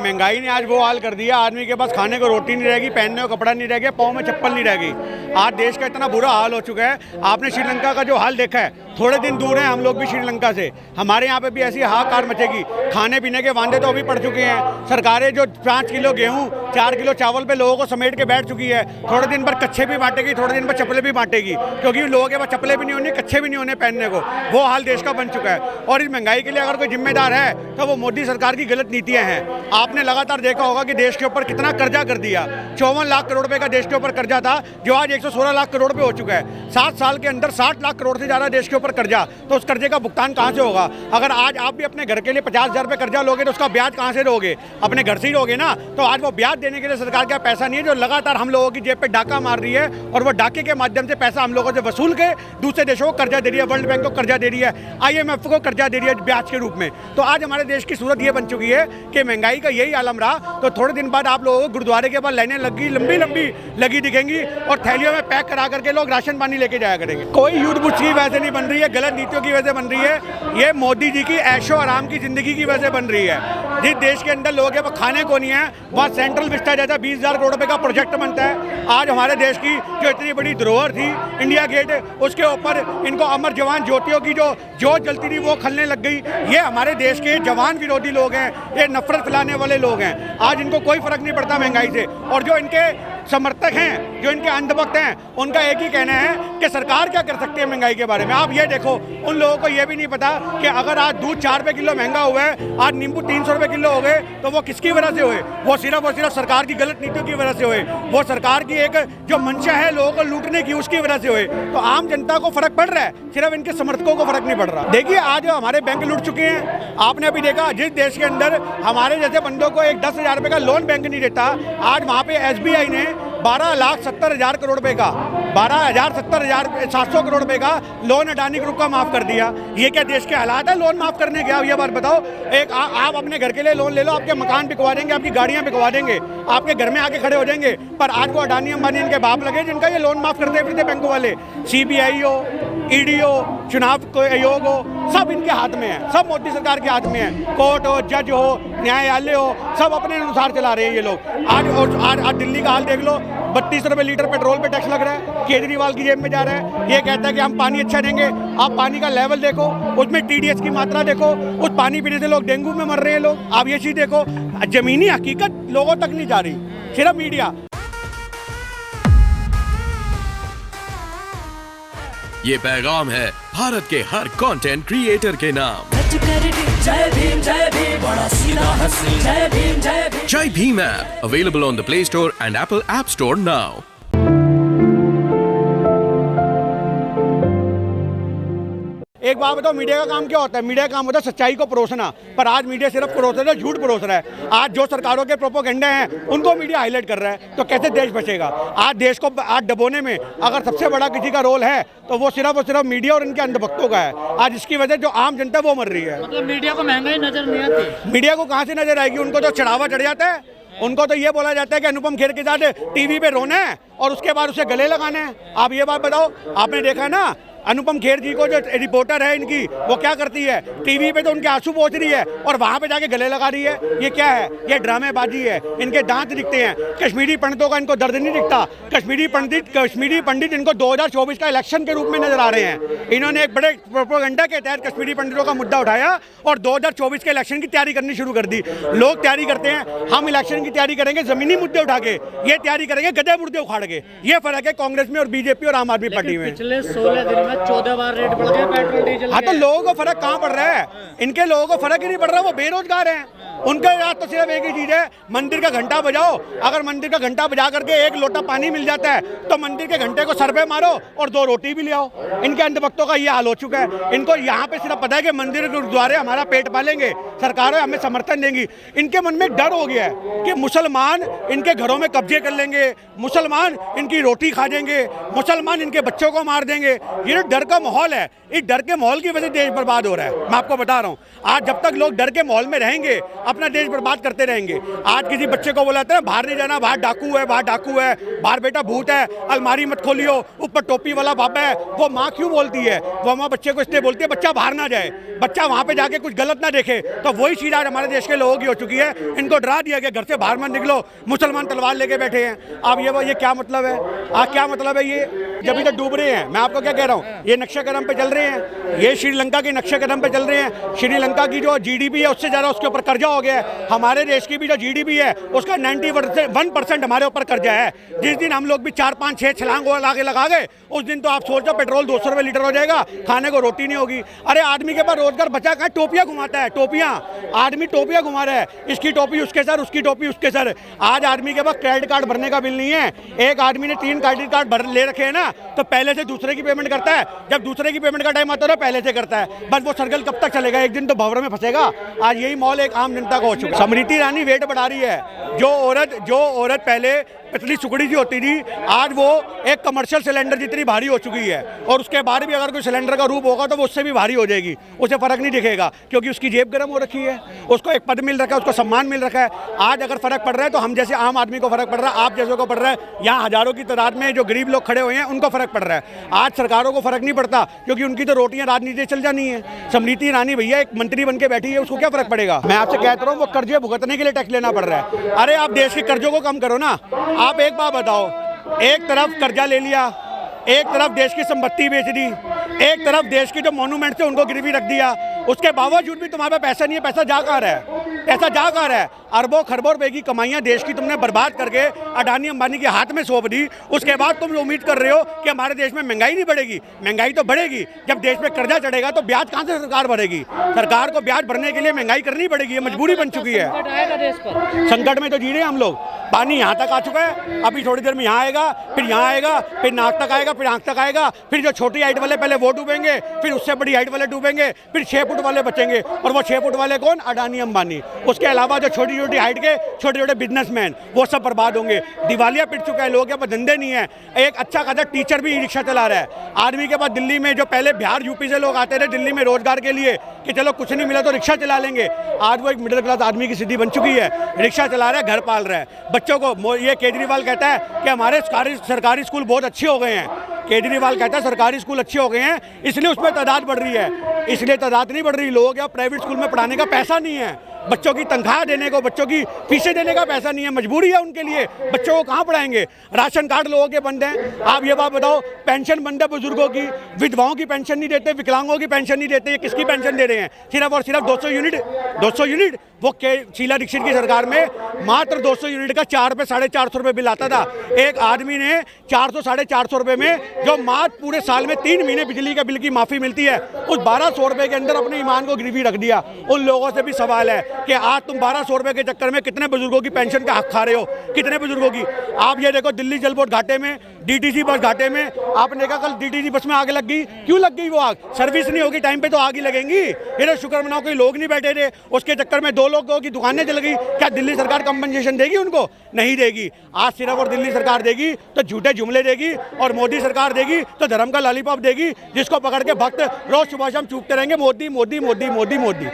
महंगाई ने आज वो हाल कर दिया, आदमी के पास खाने को रोटी नहीं रहेगी, पहनने को कपड़ा नहीं रहेगा, पाँव में चप्पल नहीं रहेगी। आज देश का इतना बुरा हाल हो चुका है। आपने श्रीलंका का जो हाल देखा है, थोड़े दिन दूर हैं हम लोग भी श्रीलंका से, हमारे यहाँ पे भी ऐसी हाहाकार मचेगी। खाने पीने के वांदे तो अभी पड़ चुके हैं। सरकारें जो 5 किलो गेहूँ 4 किलो चावल पे लोगों को समेट के बैठ चुकी है। थोड़े दिन पर कच्छे भी बांटेगी, थोड़े दिन पर चप्पलें भी बांटेगी, क्योंकि लोगों के पास चप्पलें भी नहीं होनी, कच्छे भी नहीं होने पहनने को। वो हाल देश का बन चुका है। और इस महंगाई के लिए अगर कोई जिम्मेदार है तो वो मोदी सरकार की गलत नीतियाँ हैं। आपने लगातार देखा होगा कि देश के ऊपर कितना कर्जा कर दिया। 54 लाख करोड़ रुपए का देश के ऊपर कर्जा था, जो आज 116 लाख करोड़ रुपए हो चुका है। 7 साल के अंदर 60 लाख करोड़ से ज़्यादा देश के ऊपर कर्जा। तो उस कर्जे का भुगतान कहाँ से होगा? अगर आज आप भी अपने घर के लिए 50,000 रुपये कर्जा लोगे तो उसका ब्याज कहाँ से दोगे? अपने घर से ही दोगे ना। तो आज वो ब्याज देने के लिए सरकार का पैसा नहीं है, जो लगातार हम लोगों की जेब पे डाका मार रही है, और वो डाके के माध्यम से पैसा हम लोगों से वसूल के दूसरे देशों को कर्जा दे रही है। वर्ल्ड बैंक को कर्जा दे रही है, IMF को कर्जा दे रही है ब्याज के रूप में। तो आज हमारे देश की सूरत ये बन चुकी है कि महंगाई का यही आलम रहा तो थोड़े दिन बाद आप लोगों को गुरुद्वारे के बाद लाइनें लंबी लंबी लगी दिखेंगी, और थैलियों में पैक करा करके लोग राशन पानी लेके जाया करेंगे। कोई युद्ध बुझ की वजह से नहीं बन रही है, गलत नीतियों की वजह से बन रही है। ये मोदी जी की ऐशो आराम की जिंदगी की वजह से बन रही है। जिस देश के अंदर लोगों के खाने को नहीं है, वहाँ सेंट्रल विस्टा जैसा 20,000 करोड़ रुपए का प्रोजेक्ट बनता है। आज हमारे देश की जो इतनी बड़ी धरोहर थी इंडिया गेट, उसके ऊपर इनको अमर जवान ज्योतियों की जो जोत जलती थी वो खलने लग गई। ये हमारे देश के जवान विरोधी लोग हैं, ये नफरत फैलाने वाले लोग हैं। आज इनको कोई फर्क नहीं पड़ता महंगाई से। और जो इनके समर्थक हैं, जो इनके अंधभक्त हैं, उनका एक ही कहना है कि सरकार क्या कर सकती है महंगाई के बारे में। आप ये देखो, उन लोगों को ये भी नहीं पता कि अगर आज दूध 4 रुपये किलो महंगा हुआ है, आज नींबू 300 रुपये किलो हो गए, तो वो किसकी वजह से हुए? वो सिर्फ और सिर्फ सरकार की गलत नीतियों की वजह से हुए। वो सरकार की एक जो मंशा है लोगों को लूटने की, उसकी वजह से हुए। तो आम जनता को फर्क पड़ रहा है, सिर्फ इनके समर्थकों को फर्क नहीं पड़ रहा। देखिए, आज हमारे बैंक लूट चुके हैं। आपने अभी देखा, जिस देश के अंदर हमारे जैसे बंदों को एक 10,000 रुपये का लोन बैंक नहीं देता, आज वहाँ पे SBI ने 12,70,000 करोड़ रुपए का 700 करोड़ रुपए का लोन अडानी ग्रुप का माफ कर दिया। ये क्या देश के हालात है लोन माफ करने के? आप ये बात बताओ। एक आप अपने घर के लिए लोन ले लो, आपके मकान बिकवा देंगे, आपकी गाड़ियां बिकवा देंगे, आपके घर में आके खड़े हो जाएंगे। पर आज वो अडानी अंबानी इनके बाप लगे जिनका ये लोन माफ करते फिरते बैंक वाले। CBI हो, ED हो, चुनाव आयोग हो, सब इनके हाथ में है, सब मोदी सरकार के हाथ में है। कोर्ट हो, जज हो, न्यायालय हो, सब अपने अनुसार चला रहे हैं ये लोग। आज दिल्ली का हाल देख लो, 32 रुपये लीटर पेट्रोल पे टैक्स लग रहा है, केजरीवाल की जेब में जा रहा है। ये कहता है कि हम पानी अच्छा देंगे। आप पानी का लेवल देखो, उसमें TDS की मात्रा देखो, उस पानी पीने से लोग डेंगू में मर रहे हैं लोग। आप ये चीज़ देखो, जमीनी हकीकत लोगों तक नहीं जा रही, सिर्फ मीडिया। ये पैगाम है भारत के हर कंटेंट क्रिएटर के नाम। जय भीम बड़ा सीधा हंसी, जय भीम। जय Bhim app available on the Play Store and Apple App Store now। एक बात बताओ, मीडिया का काम क्या होता है? मीडिया का काम होता है सच्चाई को परोसना, पर आज मीडिया सिर्फ परोस रहा है, झूठ परोस रहा है। आज जो सरकारों के प्रोपोगेंडे हैं उनको मीडिया हाईलाइट कर रहा है, तो कैसे देश बचेगा? आज देश को आज डबोने में अगर सबसे बड़ा किसी का रोल है तो वो सिर्फ और सिर्फ मीडिया और इनके अंधभक्तों का है। आज इसकी वजह जो आम जनता वो मर रही है। मतलब मीडिया को महंगाई नजर नहीं आती। मीडिया को कहाँ से नजर आएगी? उनको तो चढ़ावा चढ़ जाता है। उनको तो ये बोला जाता है कि अनुपम खेर के साथ टीवी पे रोना है और उसके बाद उसे गले लगाना है। आप ये बात बताओ, आपने देखा है ना अनुपम खेर जी को, जो रिपोर्टर है इनकी, वो क्या करती है? टीवी पे तो उनके आंसू पहुंच रही है और वहां पे जाके गले लगा रही है। ये क्या है? ये ड्रामेबाजी है। इनके दांत दिखते हैं। कश्मीरी पंडितों का इनको दर्द नहीं दिखता। कश्मीरी पंडित इनको 2024 का इलेक्शन के रूप में नजर आ रहे हैं। इन्होंने एक बड़े प्रोपेगेंडा के तहत कश्मीरी पंडितों का मुद्दा उठाया और 2024 के इलेक्शन की तैयारी करनी शुरू कर दी। लोग तैयारी करते हैं, हम इलेक्शन की तैयारी करेंगे जमीनी मुद्दे उठा के, ये तैयारी करेंगे गधे मुद्दे उखाड़ के। ये फर्क है कांग्रेस में और बीजेपी और आम आदमी पार्टी में। पिछले 16 दिन में 14 बार रेट बढ़ गया पेट्रोल डीजल। हाँ, तो लोगों को फर्क कहाँ पड़ रहा है? इनके लोगों को फर्क ही नहीं पड़ रहा, वो बेरोजगार हैं। उनके याद तो सिर्फ एक ही चीज है, मंदिर का घंटा बजाओ। अगर मंदिर का घंटा बजा करके एक लोटा पानी मिल जाता है तो मंदिर के घंटे को सर पे मारो और 2 रोटी भी ले आओ। इनके अंधभक्तों का ये हाल हो चुका है। इनको यहाँ पे सिर्फ पता है कि मंदिर गुरुद्वारे हमारा पेट पालेंगे, सरकारें हमें समर्थन देंगी। इनके मन में डर हो गया है कि मुसलमान इनके घरों में कब्जे कर लेंगे, मुसलमान इनकी रोटी खा जाएंगे, मुसलमान इनके बच्चों को मार देंगे। ये जो डर का माहौल है, इस डर के माहौल की वजह से देश बर्बाद हो रहा है। मैं आपको बता रहा हूँ, आज जब तक लोग डर के माहौल में रहेंगे, अपना देश बर्बाद करते रहेंगे। आज किसी बच्चे को बुलाते हैं बाहर नहीं जाना, बाहर डाकू है, बाहर डाकू है, बाहर बेटा भूत है, अलमारी मत खोलियो, ऊपर टोपी वाला बाबा है। वो माँ क्यों बोलती है? वो माँ बच्चे को इसलिए बोलती है बच्चा बाहर ना जाए, बच्चा वहाँ पे जाके कुछ गलत ना देखे। तो वही चीज़ आज हमारे देश के लोगों की हो चुकी है। इनको डरा दिया गया घर से बाहर मत निकलो, मुसलमान तलवार लेके बैठे हैं। अब ये क्या मतलब है? क्या मतलब है? ये जब इधर डूब रहे हैं, मैं आपको क्या कह रहा हूँ, ये नक्शे कदम पे चल रहे हैं, ये श्रीलंका के नक्शे कदम पे चल रहे हैं। श्रीलंका की जो जीडीपी है उससे ज़्यादा उसके ऊपर कर्जा हो गया है। हमारे देश की भी जो जीडीपी है उसका 91% हमारे ऊपर कर्जा है। जिस दिन हम लोग भी 4 5 6 छलांग आगे लगा गए, उस दिन तो आप सोचो पेट्रोल 200 रुपये लीटर हो जाएगा, खाने को रोटी नहीं होगी। अरे आदमी के पास रोजगार बचा कहाँ? टोपियाँ घुमाता है, टोपियाँ। आदमी टोपियाँ घुमा रहा है, इसकी टोपी उसके सर, उसकी टोपी उसके सर। आज आदमी के पास क्रेडिट कार्ड भरने का बिल नहीं है। एक आदमी ने 3 क्रेडिट कार्ड भर ले रखे हैं ना, तो पहले से दूसरे की पेमेंट करता है। जब दूसरे की पेमेंट का टाइम आता है ना, पहले से करता है। बस वो सर्कल कब तक चलेगा? एक दिन तो भंवर में फंसेगा। आज यही मॉल एक आम जनता को हो चुका है। स्मृति ईरानी वेट बढ़ा रही है। जो औरत पहले पतली सुकड़ी सी होती थी, आज वो एक कमर्शियल सिलेंडर जितनी भारी हो चुकी है। और उसके बाद भी अगर कोई सिलेंडर का रूप होगा तो वो उससे भी भारी हो जाएगी, उसे फर्क नहीं दिखेगा, क्योंकि उसकी जेब गर्म हो रखी है, उसको एक पद मिल रखा है, उसको सम्मान मिल रखा है। आज अगर फर्क पड़ रहा है तो हम जैसे आम आदमी को फर्क पड़ रहा है, आप जैसे को पड़ रहा है, यहाँ हजारों की तादाद में जो गरीब लोग खड़े हुए हैं उनको फर्क पड़ रहा है। आज सरकारों को फर्क नहीं पड़ता, क्योंकि उनकी तो रोटियां राजनीति चल जानी है। स्मृति ईरानी भैया एक मंत्री बन के बैठी है, उसको क्या फर्क पड़ेगा? मैं आपसे कहता हूँ, वो कर्जे भुगतने के लिए टैक्स लेना पड़ रहा है। अरे आप देश के कर्जों को कम करो ना। आप एक बात बताओ, एक तरफ कर्जा ले लिया, एक तरफ देश की संपत्ति बेच दी, एक तरफ देश की जो मॉन्यूमेंट थे उनको गिरवी रख दिया, उसके बावजूद भी तुम्हारे पास पैसा नहीं है। पैसा जा कहाँ रहा है? पैसा जा कहाँ रहा है? अरबों खरबों रुपए की कमाइयाँ देश की तुमने बर्बाद करके अडानी अंबानी के हाथ में सौंप दी। उसके बाद तुम उम्मीद कर रहे हो कि हमारे देश में महंगाई नहीं बढ़ेगी। महंगाई तो बढ़ेगी। जब देश में कर्जा चढ़ेगा तो ब्याज कहाँ से सरकार भरेगी? सरकार को ब्याज भरने के लिए महंगाई करनी पड़ेगी, ये मजबूरी बन चुकी है। संकट में तो जी रहे हैं हम लोग। पानी यहाँ तक आ चुका है, अभी थोड़ी देर में यहाँ आएगा, फिर यहाँ आएगा, फिर नाक तक आएगा, फिर आँख तक आएगा, फिर जो छोटी हाइट वाले पहले वो डूबेंगे, फिर उससे बड़ी हाइट वाले डूबेंगे, फिर 6 फुट वाले बचेंगे। और वो 6 फुट वाले कौन? अडानी अंबानी। उसके अलावा जो छोटी छोटी हाइट के छोटे छोटे बिजनेसमैन, वो सब बर्बाद होंगे। दिवालिया पिट चुका है, लोगों के पास धंधे नहीं है। एक अच्छा खासा टीचर भी ई रिक्शा चला रहा है। आदमी के पास दिल्ली में जो पहले बिहार यूपी से लोग आते थे दिल्ली में रोजगार के लिए कि चलो कुछ नहीं मिला तो रिक्शा चला लेंगे, आज वो एक मिडिल क्लास आदमी की स्थिति बन चुकी है। रिक्शा चला रहा है, घर पाल रहा है बच्चों को। ये केजरीवाल कहता है कि हमारे सरकारी स्कूल बहुत अच्छे हो गए हैं। केजरीवाल कहता है सरकारी स्कूल अच्छे हो गए हैं, इसलिए उसमें तादाद बढ़ रही है। इसलिए तादाद नहीं बढ़ रही, लोग या प्राइवेट स्कूल में पढ़ाने का पैसा नहीं है, बच्चों की तनख्वाह देने को, बच्चों की फीसें देने का पैसा नहीं है, मजबूरी है उनके लिए। बच्चों को कहाँ पढ़ाएंगे? राशन कार्ड लोगों के बंद हैं। आप ये बात बताओ, पेंशन बंद है बुजुर्गों की, विधवाओं की पेंशन नहीं देते, विकलांगों की पेंशन नहीं देते। ये किसकी पेंशन दे रहे हैं? सिर्फ और सिर्फ 200 यूनिट। वो शीला दीक्षित की सरकार में मात्र 200 यूनिट का 4 रुपये 450 रुपये बिल आता था। एक आदमी ने 400 450 रुपये में जो मात्र पूरे साल में 3 महीने बिजली के बिल की माफ़ी मिलती है, उस 1200 रुपये के अंदर अपने ईमान को गिरवी रख दिया। उन लोगों से भी सवाल है कि आज तुम 1200 रुपये के चक्कर में कितने बुजुर्गों की पेंशन का हक खा रहे हो? कितने बुजुर्गों की? आप ये देखो, दिल्ली जल बोर्ड घाटे में, डीटीसी बस घाटे में। आपने देखा कल डीटीसी बस में आग लग गई। क्यों लग गई? वो आग सर्विस नहीं होगी टाइम पे तो आग ही लगेंगी। ये तो शुक्र मनाओ कोई लोग नहीं बैठे थे, उसके चक्कर में 2 लोगों की दुकानें जल गई। क्या दिल्ली सरकार कंपनसेशन देगी उनको? नहीं देगी। आज सिर्फ और दिल्ली सरकार देगी तो झूठे जुमले देगी, और मोदी सरकार देगी तो धर्म का लॉलीपॉप देगी, जिसको पकड़ के भक्त रोज सुबह शाम चूपते रहेंगे मोदी मोदी मोदी मोदी मोदी।